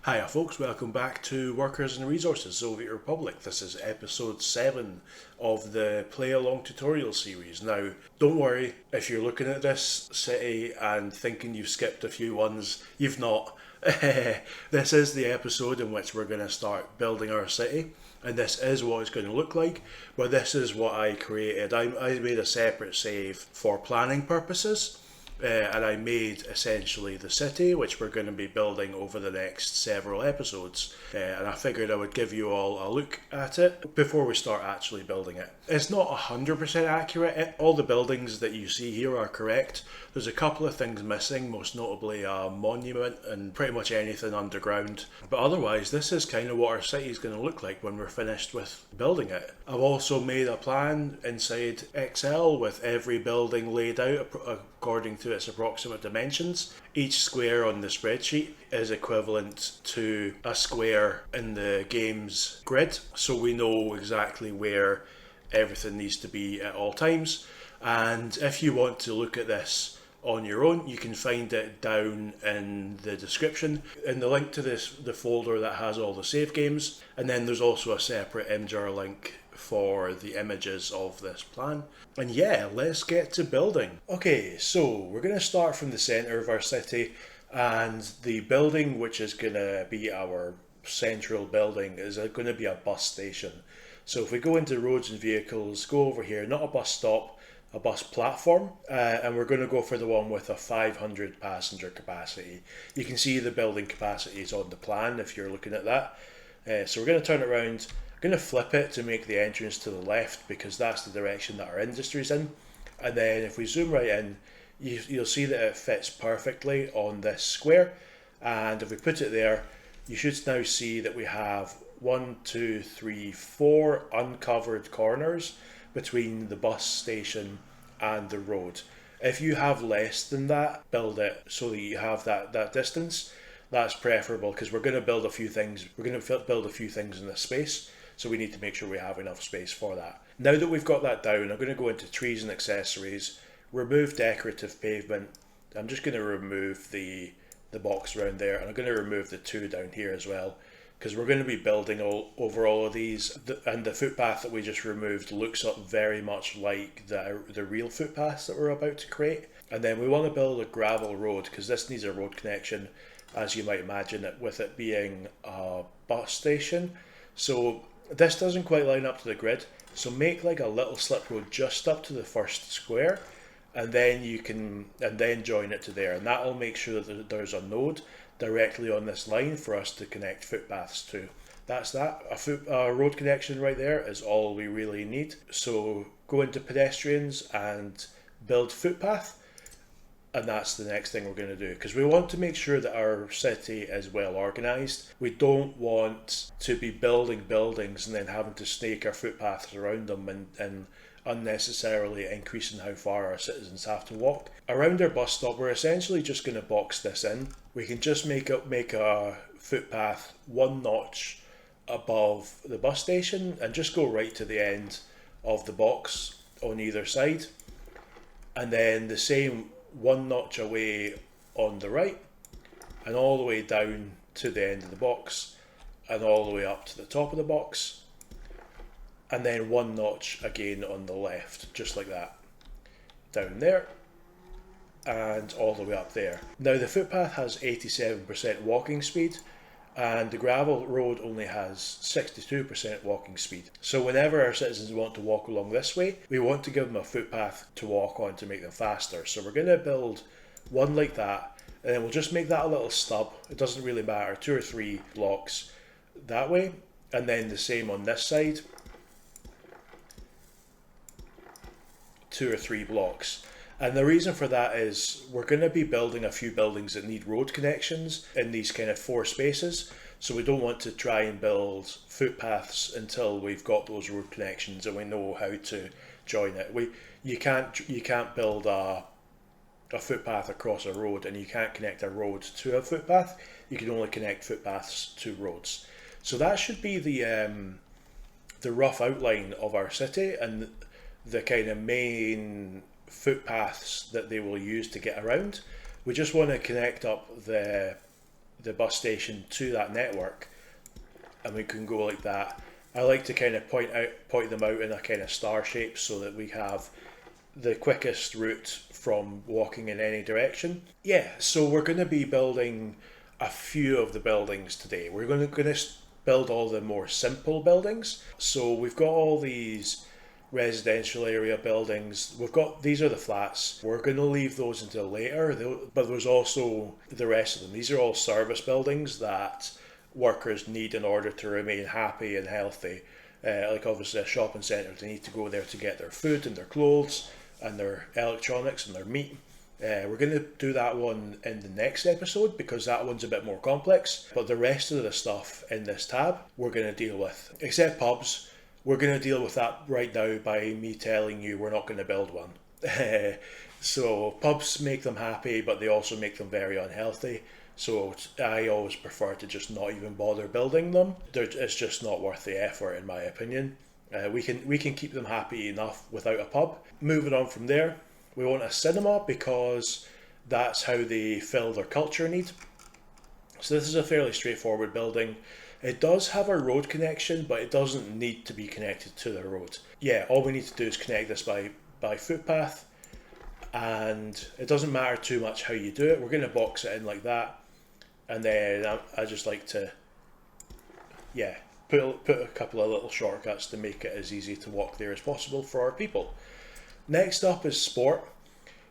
Hiya folks, welcome back to Workers and Resources Soviet Republic. This is episode 7 of the Playalong tutorial series. Now, don't worry if you're looking at this city and thinking you've skipped a few ones, you've not. This is the episode in which we're going to start building our city, and this is what it's going to look like, but this is what I created. I made a separate save for planning purposes. And I made essentially the city, which we're going to be building over the next several episodes. And I figured I would give you all a look at it before we start actually building it. It's not 100% accurate. All the buildings that you see here are correct. There's a couple of things missing, most notably a monument and pretty much anything underground. But otherwise, this is kind of what our city is going to look like when we're finished with building it. I've also made a plan inside Excel with every building laid out according to its approximate dimensions. Each square on the spreadsheet is equivalent to a square in the game's grid, so we know exactly where everything needs to be at all times. And if you want to look at this on your own, you can find it down in the description in the link to the folder that has all the save games, and then there's also a separate Imgur link for the images of this plan. And yeah, let's get to building. Okay, so we're going to start from the centre of our city, and the building which is going to be our central building is going to be a bus station. So if we go into roads and vehicles, go over here, not a bus stop, a bus platform, and we're going to go for the one with a 500 passenger capacity. You can see the building capacity is on the plan if you're looking at that. So we're going to turn it around. I'm going to flip it to make the entrance to the left because that's the direction that our industry's in. And then if we zoom right in, you'll see that it fits perfectly on this square. And if we put it there, you should now see that we have 1, 2, 3, 4 uncovered corners between the bus station and the road. If you have less than that, build it so that you have that distance. That's preferable because we're going to build a few things. We're going to build a few things in this space. So we need to make sure we have enough space for that. Now that we've got that down, I'm going to go into trees and accessories, remove decorative pavement. I'm just going to remove the box around there, and I'm going to remove the 2 down here as well, because we're going to be building over all of these. And the footpath that we just removed looks up very much like the real footpaths that we're about to create. And then we want to build a gravel road, because this needs a road connection, as you might imagine it, with it being a bus station. So this doesn't quite line up to the grid, so make like a little slip road just up to the first square, and then join it to there, and that'll make sure that there's a node directly on this line for us to connect footpaths to. That's that. A road connection right there is all we really need. So go into pedestrians and build footpath. And that's the next thing we're going to do, because we want to make sure that our city is well organised. We don't want to be building buildings and then having to snake our footpaths around them and unnecessarily increasing how far our citizens have to walk. Around our bus stop, we're essentially just going to box this in. We can just make a footpath 1 notch above the bus station and just go right to the end of the box on either side. And then the same 1 notch away on the right, and all the way down to the end of the box, and all the way up to the top of the box, and then 1 notch again on the left, just like that, down there, and all the way up there. Now the footpath has 87% walking speed, and the gravel road only has 62% walking speed. So whenever our citizens want to walk along this way, we want to give them a footpath to walk on to make them faster. So we're going to build one like that, and then we'll just make that a little stub. It doesn't really matter, 2 or 3 blocks that way, and then the same on this side, 2 or 3 blocks. And the reason for that is we're going to be building a few buildings that need road connections in these kind of 4 spaces. So we don't want to try and build footpaths until we've got those road connections and we know how to join it. You can't build a footpath across a road, and you can't connect a road to a footpath. You can only connect footpaths to roads. So that should be the rough outline of our city and the kind of main footpaths that they will use to get around. We just want to connect up the the bus station to that network, and we can go like that. I like to kind of point them out in a kind of star shape so that we have the quickest route from walking in any direction. Yeah, so we're going to be building a few of the buildings today. We're going to build all the more simple buildings. So we've got all these residential area buildings. These are the flats. We're going to leave those until later, but there's also the rest of them. These are all service buildings that workers need in order to remain happy and healthy. Like obviously a shopping centre, they need to go there to get their food and their clothes and their electronics and their meat. We're going to do that one in the next episode because that one's a bit more complex, but the rest of the stuff in this tab we're going to deal with, except pubs. We're going to deal with that right now by me telling you we're not going to build one. So pubs make them happy, but they also make them very unhealthy. So I always prefer to just not even bother building them. It's just not worth the effort, in my opinion. We can keep them happy enough without a pub. Moving on from there, we want a cinema because that's how they fill their culture need. So this is a fairly straightforward building. It does have a road connection, but it doesn't need to be connected to the road. Yeah, all we need to do is connect this by footpath, and it doesn't matter too much how you do it. We're going to box it in like that, and then I just like to, put a couple of little shortcuts to make it as easy to walk there as possible for our people. Next up is sport.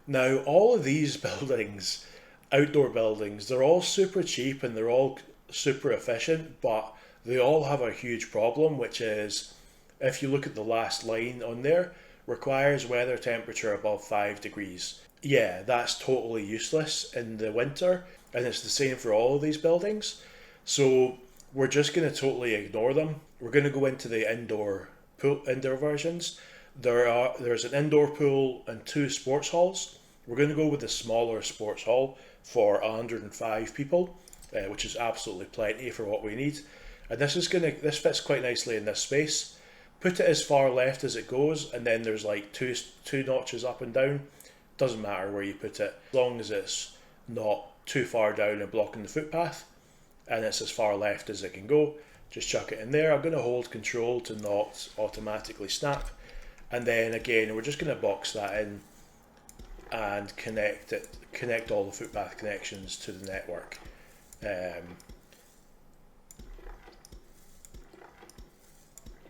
Now, all of these buildings, outdoor buildings, they're all super cheap and they're all super efficient, but they all have a huge problem, which is, if you look at the last line on there, requires weather temperature above 5 degrees. Yeah, that's totally useless in the winter, and it's the same for all of these buildings. So we're just going to totally ignore them. We're going to go into the indoor versions. There's an indoor pool and 2 sports halls. We're going to go with the smaller sports hall for 105 people, which is absolutely plenty for what we need. And this fits quite nicely in this space. Put it as far left as it goes, and then there's like two notches up and down. Doesn't matter where you put it, as long as it's not too far down and blocking the footpath, and it's as far left as it can go. Just chuck it in there. I'm going to hold control to not automatically snap, and then again we're just going to box that in and connect all the footpath connections to the network.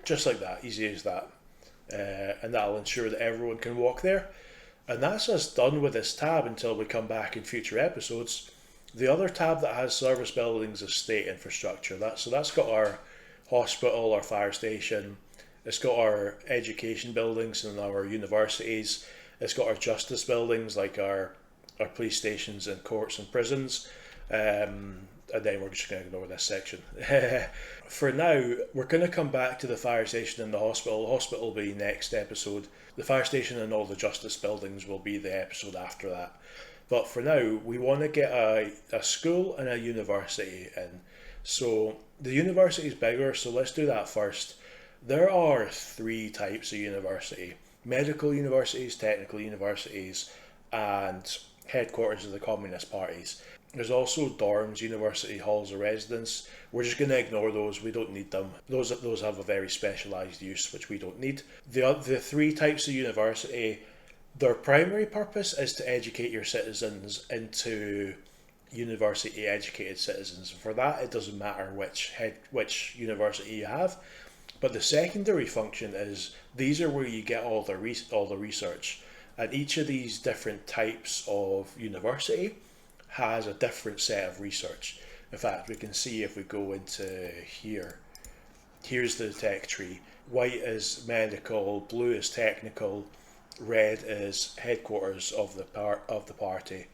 Just like that, easy as that, and that'll ensure that everyone can walk there. And that's us done with this tab until we come back in future episodes. The other tab that has service buildings is state infrastructure. That's got our hospital, our fire station, it's got our education buildings and our universities, it's got our justice buildings like our police stations and courts and prisons, and then we're just going to ignore this section. For now, we're going to come back to the fire station and the hospital. The hospital will be next episode. The fire station and all the justice buildings will be the episode after that. But for now, we want to get a school and a university in. So the university is bigger, so let's do that first. There are 3 types of university: medical universities, technical universities, and headquarters of the Communist parties. There's also dorms, university halls of residence. We're just going to ignore those. We don't need them. Those have a very specialised use, which we don't need. The 3 types of university, their primary purpose is to educate your citizens into university educated citizens. For that, it doesn't matter which university you have. But the secondary function is these are where you get all the research, and each of these different types of university has a different set of research. In fact, we can see if we go into here. Here's the tech tree. White is medical, blue is technical, red is headquarters of the party.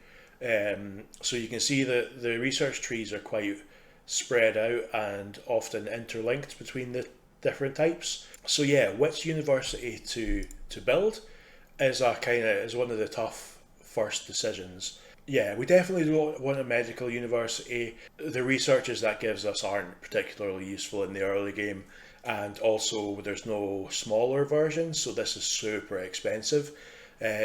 So you can see that the research trees are quite spread out and often interlinked between the different types. So yeah, which university to build is one of the tough first decisions. Yeah, we definitely don't want a medical university. The researches that gives us aren't particularly useful in the early game, and also there's no smaller versions, so this is super expensive.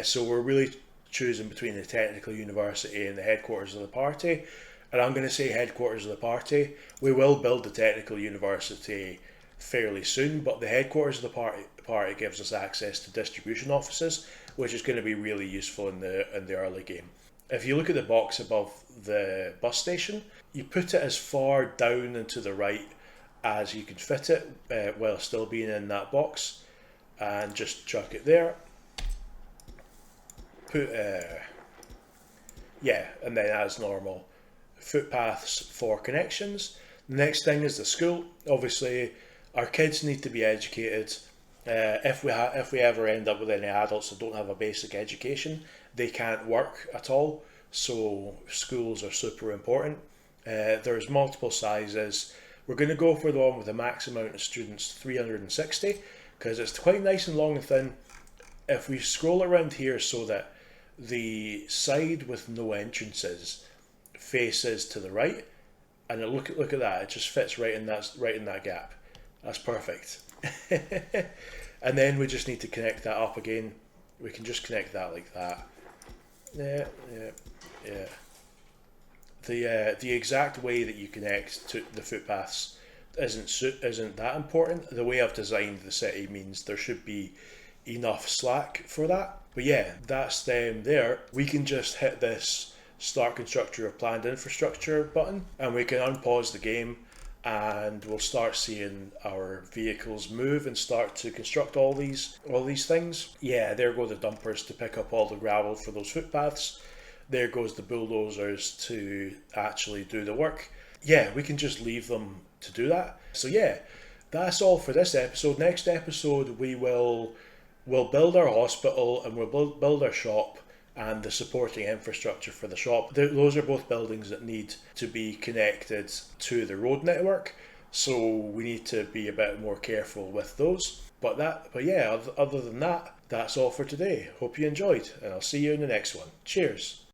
So we're really choosing between the technical university and the headquarters of the party, And I'm going to say headquarters of the party. We will build the technical university fairly soon, but the headquarters of the party gives us access to distribution offices, which is going to be really useful in the early game. If you look at the box above the bus station, you put it as far down and to the right as you can fit it while still being in that box, and just chuck it there. Put and then as normal, footpaths for connections. The next thing is the school. Obviously, our kids need to be educated. If we ever end up with any adults that don't have a basic education, they can't work at all. So schools are super important. There's multiple sizes. We're going to go for the one with the max amount of students, 360, because it's quite nice and long and thin. If we scroll around here so that the side with no entrances faces to the right, and look at that, it just fits right in that gap. That's perfect. And then we just need to connect that up again. We can just connect that like that. Yeah. The exact way that you connect to the footpaths isn't that important. The way I've designed the city means there should be enough slack for that. But yeah, that's them there. We can just hit this start constructor of planned infrastructure button, and we can unpause the game, and we'll start seeing our vehicles move and start to construct all these things. Yeah, there go the dumpers to pick up all the gravel for those footpaths. There goes the bulldozers to actually do the work. Yeah, we can just leave them to do that. So yeah, that's all for this episode. Next episode we'll build our hospital, and we'll build our shop and the supporting infrastructure for the shop. Those are both buildings that need to be connected to the road network, so we need to be a bit more careful with those. But yeah, other than that, that's all for today. Hope you enjoyed, and I'll see you in the next one. Cheers.